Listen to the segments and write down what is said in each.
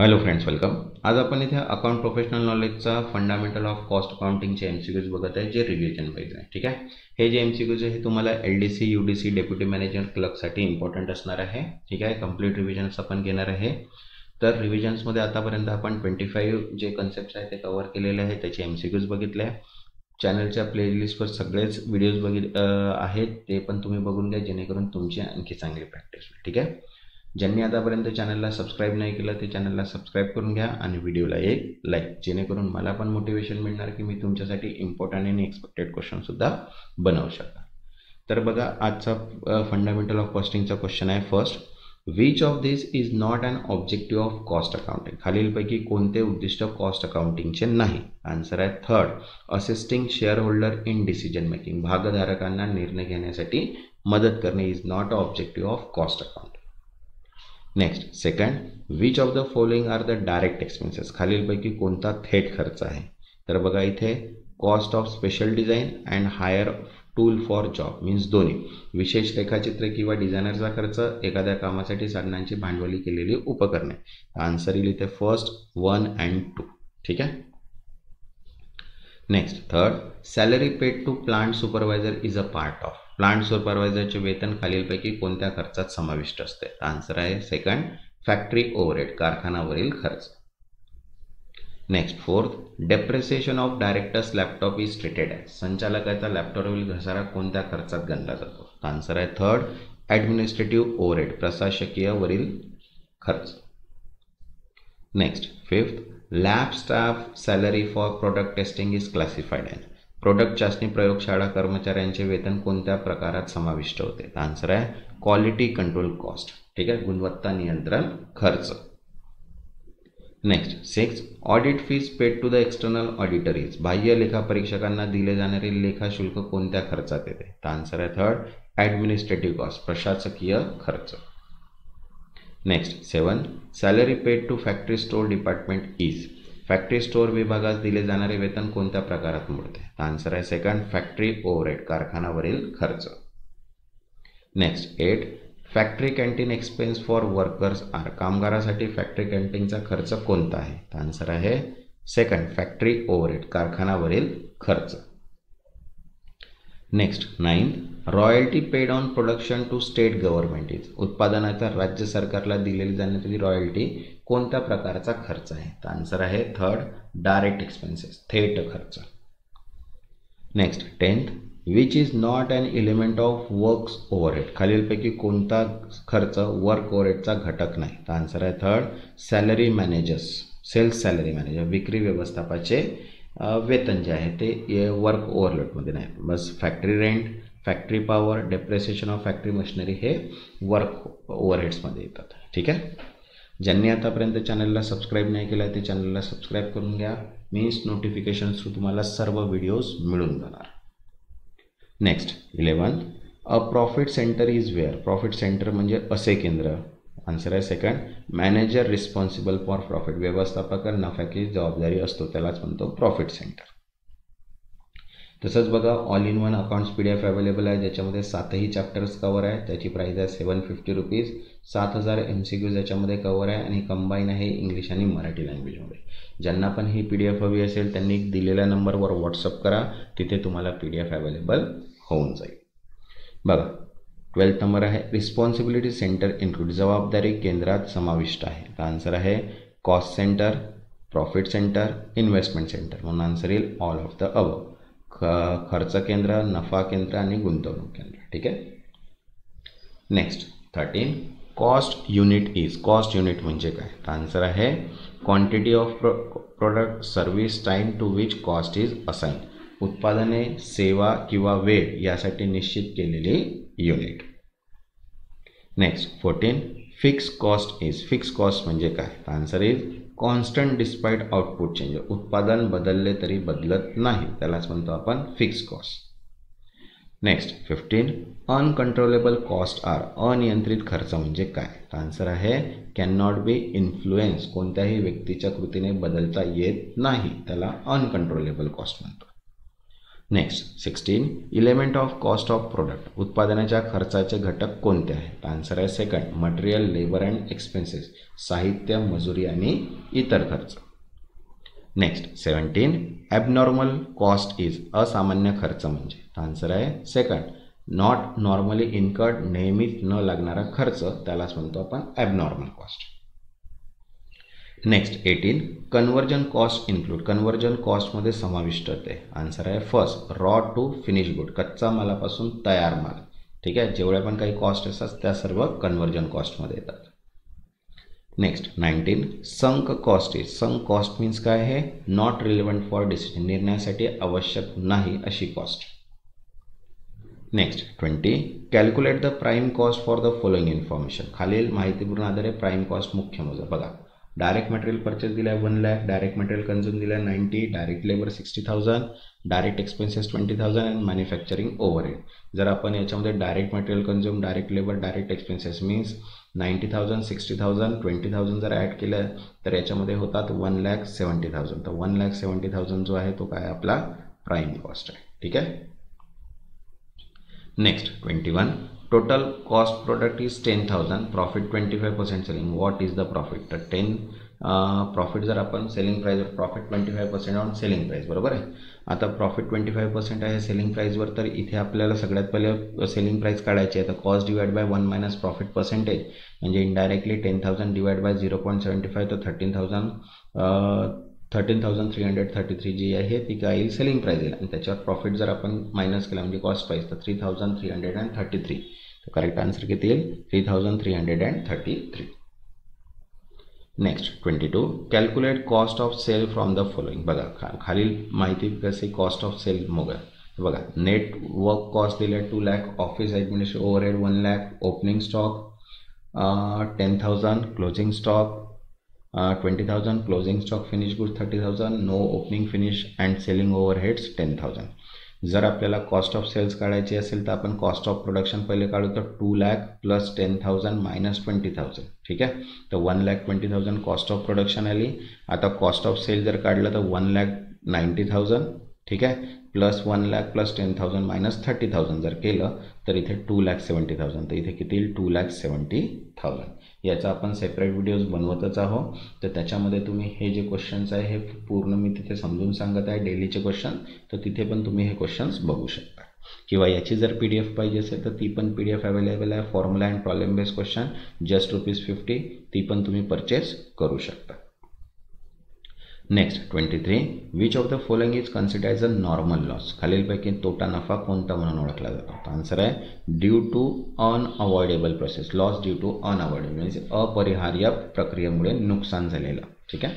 Hello friends, welcome. आज आपण इथे अकाउंट प्रोफेशनल नॉलेजचा फंडामेंटल ऑफ कॉस्ट अकाउंटिंगचे एमसीक्यूज बघत आहे, जे रिव्हिजन वाईज आहे. ठीक आहे. हे जे एमसीक्यूज आहे हे तुम्हाला एलडीसी, यूडीसी, डेप्युटी मॅनेजर क्लर्कसाठी इम्पॉर्टंट असणार आहे. ठीक आहे. कंप्लीट रिव्हिजन्स आपण घेणार आहे. तर रिव्हिजन्समध्ये आतापर्यंत आपण 25 जे कन्सेप्ट्स आहेत ते कव्हर केलेले आहेत, त्याचे एमसीक्यूज बघितले आहे. चॅनलच्या प्लेलिस्टवर सगळेच व्हिडिओज आहेत, ते पण तुम्ही बघून घ्या, जेणेकरून तुमची आणखी चांगली प्रॅक्टिस होईल. ठीक आहे. ज्यांनी आतापर्यंत चॅनलला सबस्क्राईब नाही केलं ते चॅनलला सबस्क्राईब करून घ्या आणि व्हिडिओला एक लाईक, जेणेकरून मला पण मोटिवेशन मिळणार की मी तुमच्यासाठी इम्पॉर्टंट आणि एक्सपेक्टेड क्वेश्चनसुद्धा बनवू शकता. तर बघा, आजचा फंडामेंटल ऑफ कॉस्टिंगचा क्वेश्चन आहे. First, which of this is not an objective of cost accounting? खालीलपैकी कोणते उद्दिष्ट कॉस्ट अकाउंटिंगचे नाही? आन्सर आहे third, assisting share holder in decision making. भागधारकांना निर्णय घेण्यासाठी मदत करणे is not a objective of cost accounting. Next, second, which of the following are the direct expenses? खालीलपैकी कोणता थेट खर्च आहे? तर बघा, इथे cost of special design and higher tool for job means दोन्ही. विशेष रेखाचित्र किंवा डिझायनरचा खर्च, एखाद्या कामासाठी साधनांची भांडवली केलेली उपकरणे. आन्सर येईल इथे फर्स्ट 1 and 2. ठीक आहे. Next, third, salary paid to plant supervisor is a part of. Plant सुपरवायझरचे वेतन खालीलपैकी कोणत्या खर्चात समाविष्ट असते? आन्सर आहे सेकंड, फॅक्टरी ओव्हरहेड, कारखानावरील खर्च. Next, fourth, depreciation of directors laptop is treated as. संचालकाचा लॅपटॉपवरील घसारा कोणत्या खर्चात गणला जातो? आन्सर आहे थर्ड, ॲडमिनिस्ट्रेटिव्ह ओव्हरहेड, प्रशासकीय वरील खर्च. Next, fifth, lab staff salary for product testing is classified as. Product चाचणी प्रयोगशाळा कर्मचाऱ्यांचे वेतन कोणत्या प्रकारात समाविष्ट होते? आन्सर आहे क्वालिटी कंट्रोल कॉस्ट. ठीक आहे, गुणवत्ता नियंत्रण खर्च. Next, six, audit fees paid to the external auditor is. बाह्य लेखापरीक्षकांना दिले जाणारे लेखा शुल्क कोणत्या खर्चात येते? आन्सर आहे थर्ड, ॲडमिनिस्ट्रेटिव्ह कॉस्ट, प्रशासकीय खर्च. Next, seven, salary paid to factory store department is. Factory store विभागास दिले जाणारे वेतन कोणत्या प्रकारात मोडते? आन्सर आहे सेकंड, फॅक्टरी ओव्हरहेड, कारखानावरील खर्च. Next, eight, factory canteen expense for workers are. कामगारासाठी फॅक्टरी कॅन्टीनचा खर्च कोणता आहे? आन्सर आहे सेकंड, फॅक्टरी ओव्हरहेड, कारखानावरील खर्च. Next, nine, royalty paid on production to state government is. उत्पादनाचा राज्य सरकारला दिलेली जाण्याची रॉयल्टी कोणत्या प्रकारचा खर्च आहे? आन्सर आहे थर्ड, डायरेक्ट एक्सपेन्सेस, थेट खर्च. Next, tenth, which is not an element of works overhead. खालीलपैकी कोणता खर्च वर्क ओव्हरहेडचा घटक नाही? आन्सर आहे third, salary managers, sales salary manager, विक्री व्यवस्थापकाचे वेतन जे आहे ते वर्क ओव्हरहेडमध्ये नाही. बस factory rent, factory power, depreciation of factory machinery हे वर्क ओव्हरहेड्समध्ये येतात. ठीक आहे. ज्यांनी आतापर्यंत चॅनलला सबस्क्राईब नाही केलं आहे ते चॅनलला सबस्क्राईब करून घ्या, मीन्स नोटिफिकेशन थ्रू तुम्हाला सर्व व्हिडिओज मिळून जाणार. Next, 11, a profit centre is where. Profit centre म्हणजे असे केंद्र. आन्सर आहे second, manager responsible for profit, व्यवस्थापक नफ्याची जबाबदारी असतो, त्यालाच म्हणतो प्रॉफिट सेंटर. तसंच बघा, all in one accounts PDF available आहे, ज्याच्यामध्ये 7ही चॅप्टर्स कवर आहे. त्याची प्राईस आहे 750 रुपीज. 7000 MCQs याच्यामध्ये कवर आहे आणि कंबाईन आहे इंग्लिश आणि मराठी लँग्वेजमध्ये. ज्यांना पण ही PDF हवी असेल त्यांनी दिलेल्या नंबरवर व्हॉट्सअप करा, तिथे तुम्हाला PDF अवेलेबल होऊन जाईल. बघा, 12th नंबर आहे, रिस्पॉन्सिबिलिटी सेंटर इन्क्लूड. जबाबदारी केंद्रात समाविष्ट आहे. आन्सर आहे cost centre, profit centre, investment centre. म्हणून आन्सर येईल ऑल ऑफ द अबव. खर्च केंद्र, नफा केंद्र आणि गुंतवणूक केंद्र. ठीक आहे. Next, 13, cost unit is. Cost unit म्हणजे काय? आन्सर आहे quantity of product, service, time to which cost is assign. उत्पादने, सेवा किंवा वेळ यासाठी निश्चित केलेली unit. Next, 14, fix cost is. Fix cost म्हणजे काय? Answer is constant despite output change. उत्पादन बदलले तरी बदलत नाही, त्यालाच म्हणतो आपण fix cost. Next, 15, uncontrollable cost are. अनियंत्रित खर्च म्हणजे काय? आन्सर आहे कॅन नॉट बी इन्फ्लुएन्स. कोणत्याही व्यक्तीच्या कृतीने बदलता येत नाही, त्याला अनकंट्रोलेबल कॉस्ट म्हणतो. Next 16 element of cost of product, उत्पादनाच्या खर्चाचे घटक कोणते आहेत? आन्सर आहे second material, labour and expenses, साहित्य, मजुरी आणि इतर खर्च. नेक्स्ट 17 ॲबनॉर्मल कॉस्ट इज, असामान्य खर्च म्हणजे. आन्सर आहे सेकंड नॉट नॉर्मली इन्कर्ड, नेहमीच न लागणारा खर्च, त्यालाच म्हणतो आपण abnormal cost. Next 18 conversion cost include, conversion कॉस्टमध्ये समाविष्ट होते. आन्सर आहे first raw to finish good, कच्चा मालापासून तयार माल. ठीक आहे, जेवढ्या पण काही कॉस्ट असतात त्या सर्व कन्वर्जन कॉस्टमध्ये येतात. Next 19 sunk cost is, sunk cost means काय आहे? नॉट रिलेव्हंट फॉर डिसिजन, निर्णयासाठी आवश्यक नाही अशी cost. Next 20 calculate the prime cost for the following information, खालील माहितीपूर्ण आधारे प्राईम कॉस्ट मुख्य मोजा. बघा डायरेक्ट मटेरियल परचेस दिला आहे 1 लाख, डायरेक्ट मटेरियल कन्झ्युम दिला आहे 90, direct labour 60,000, direct expenses 20,000 and manufacturing overhead. जर आपण याच्यामध्ये direct material consume, direct labour, direct expenses means 90,000, 60,000, 20,000 जर ॲड केलं तर याच्यामध्ये होतात 1,70,000. तर 1,70,000 जो आहे तो काय आपला प्राईम कॉस्ट आहे. ठीक आहे. Next 21 total cost product is 10,000, profit 25% selling. What is the profit? तर 10 प्रॉफिट जर आपण सेलिंग प्राईजवर, प्रॉफिट 25% ऑन सेलिंग प्राईस, बरोबर आहे. आता प्रॉफिट 25% आहे सेलिंग प्राईजवर, तर इथे आपल्याला सगळ्यात पहिले सेलिंग प्राईस काढायची आहे. तर cost divide by 1 minus profit percentage म्हणजे इनडायरेक्टली 10,000 डिवाइड बाय 0.75 तर 13,333 जी आहे ती काय येईल? सेलिंग प्राईस येईल. आणि त्याच्यावर प्रॉफिट जर आपण मायनस केला म्हणजे कॉस्ट प्राईस तर 3,333. तर करेक्ट आन्सर किती येईल? 3,333. Next 22 calculate cost of sale from the following. बघा खालील माहिती कशी कॉस्ट ऑफ सेल मोगा. बघा नेट वर्क कॉस्ट दिले 2 lakh, office administration overhead 1 lakh, opening stock 10,000, closing stock 20,000, closing stock finish goods 30,000, no opening finish and selling overheads 10,000. जर आपल्याला cost of cells काढायची असेल तर आपण कॉस्ट ऑफ प्रोडक्शन पहिले काढू. तर 2 लाख प्लस 10,000 मायनस 20,000. ठीक आहे. तर 1,20,000 कॉस्ट ऑफ प्रोडक्शन आली. आता कॉस्ट ऑफ सेल जर काढलं तर 1,90,000. ठीक आहे, प्लस 1 लाख प्लस 10,000 मायनस 30,000 जर केलं तर इथे 2,70,000. तर इथे किती येईल? 2,70,000. याचा आपण सेपरेट व्हिडिओज बनवतच आहोत. तर त्याच्यामध्ये तुम्ही हे जे क्वेश्चन्स आहे हे पूर्ण मी तिथे समजून सांगत आहे डेलीचे क्वेश्चन. तर तिथे पण तुम्ही हे क्वेश्चन्स बघू शकता. किंवा याची जर PDF पाहिजे असेल तर ती पण PDF अवेलेबल आहे. Formula and problem based question just ₹50. ती पण तुम्ही परचेस करू शकता. Next 23 which of the following is considered as a normal loss. खालीलपैकी तोटा नफा कोणता म्हणून ओळखला जातो? आन्सर आहे due to unavoidable process. Loss due to unavoidable म्हणजे अपरिहार्य प्रक्रियेमुळे नुकसान झालेलं. ठीक आहे.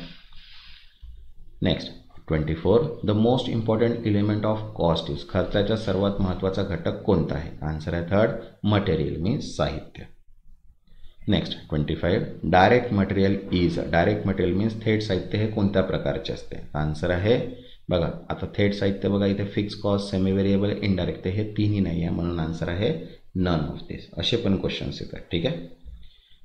Next 24 the most important element of cost is. खर्चाचा सर्वात महत्त्वाचा घटक कोणता आहे? आन्सर आहे थर्ड मटेरियल मीन्स साहित्य. Next 25 direct material is. Direct material means थेट साहित्य हे कोणत्या प्रकारचे असते? आन्सर आहे बघा आता थेट साहित्य बघा इथे fix cost, semi variable, indirect हे तिन्ही नाही आहे म्हणून आन्सर आहे नन ऑफ दिस. असे पण क्वेश्चन्स येतात. ठीक आहे.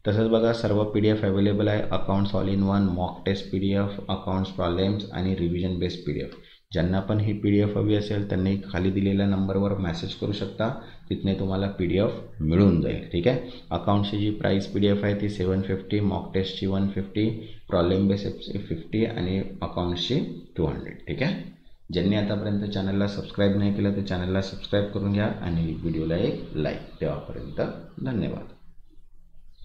तसंच बघा सर्व PDF अवेलेबल आहे. Accounts all in one, mock test PDF, accounts problems आणि रिव्हिजन बेस्ड PDF. ज्यांना पण ही PDF हवी असेल त्यांनी खाली दिलेल्या नंबरवर मेसेज करू शकता. तिथने तुम्हाला PDF मिळून जाईल. ठीक आहे. अकाउंटची जी प्राईस PDF आहे ती 750, मॉक टेस्टची 150, प्रॉब्लेम बेस्ड 50 आणि अकाउंट्सची 200. ठीक आहे. ज्यांनी आतापर्यंत चॅनलला सबस्क्राईब नाही केलं तर चॅनलला सबस्क्राईब करून घ्या आणि व्हिडिओला एक लाईक. तेव्हापर्यंत धन्यवाद.